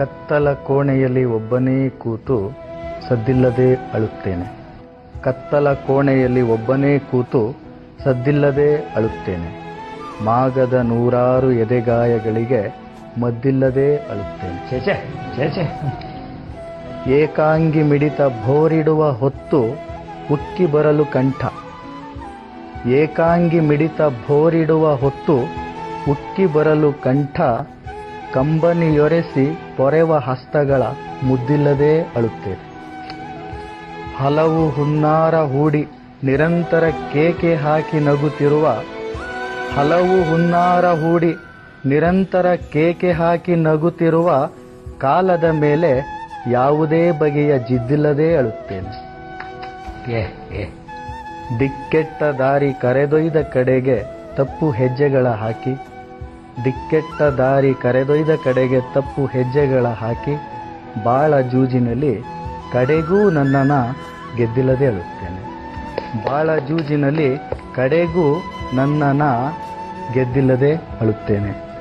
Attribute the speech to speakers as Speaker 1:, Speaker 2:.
Speaker 1: ಕತ್ತಲ ಕೋಣೆಯಲ್ಲಿ ಒಬ್ಬನೇ ಕೂತು ಸದ್ದಿಲ್ಲದೆ ಅಳುತ್ತೇನೆ. ಕತ್ತಲ ಕೋಣೆಯಲ್ಲಿ ಒಬ್ಬನೇ ಕೂತು ಸದ್ದಿಲ್ಲದೆ ಅಳುತ್ತೇನೆ. ಮಾಗದ ನೂರಾರು ಎದೆಗಾಯಗಳಿಗೆ ಮದ್ದಿಲ್ಲದೆ ಅಳುತ್ತೇನೆ.
Speaker 2: ಚೇಚೆ ಚೇಚೆ
Speaker 1: ಏಕಾಂಗಿ ಮಿಡಿತ ಭೋರಿಡುವ ಹೊತ್ತು ಉಕ್ಕಿ ಬರಲು ಕಂಠ. ಏಕಾಂಗಿ ಮಿಡಿತ ಭೋರಿಡುವ ಹೊತ್ತು ಉಕ್ಕಿ ಬರಲು ಕಂಠ. ಕಂಬನಿಯೊರೆಸಿ ಪೊರೆವ ಹಸ್ತಗಳ ಮುದ್ದಿಲ್ಲದೆ ಅಳುತ್ತೇನೆ. ಹಲವು ಹುನ್ನಾರ ಹೂಡಿ ನಿರಂತರ ಕೇಕೆ ಹಾಕಿ ನಗುತ್ತಿರುವ ಹಲವು ಹುನ್ನಾರ ಹೂಡಿ ನಿರಂತರ ಕೇಕೆ ಹಾಕಿ ನಗುತ್ತಿರುವ ಕಾಲದ ಮೇಲೆ ಯಾವುದೇ ಬಗೆಯ ಜಿದ್ದಿಲ್ಲದೆ ಅಳುತ್ತೇನೆ. ದಿಕ್ಕೆಟ್ಟ ದಾರಿ ಕರೆದೊಯ್ದ ಕಡೆಗೆ ತಪ್ಪು ಹೆಜ್ಜೆಗಳ ಹಾಕಿ ದಿಕ್ಕೆಟ್ಟ ದಾರಿ ಕರೆದೊಯ್ದ ಕಡೆಗೆ ತಪ್ಪು ಹೆಜ್ಜೆಗಳ ಹಾಕಿ ಬಾಳ ಜೂಜಿನಲ್ಲಿ ಕಡೆಗೂ ನನ್ನನ್ನು ಗೆದ್ದಿಲ್ಲದೆ ಅಳುತ್ತೇನೆ. ಬಾಳ ಜೂಜಿನಲ್ಲಿ ಕಡೆಗೂ ನನ್ನನ್ನು ಗೆದ್ದಿಲ್ಲದೆ ಅಳುತ್ತೇನೆ.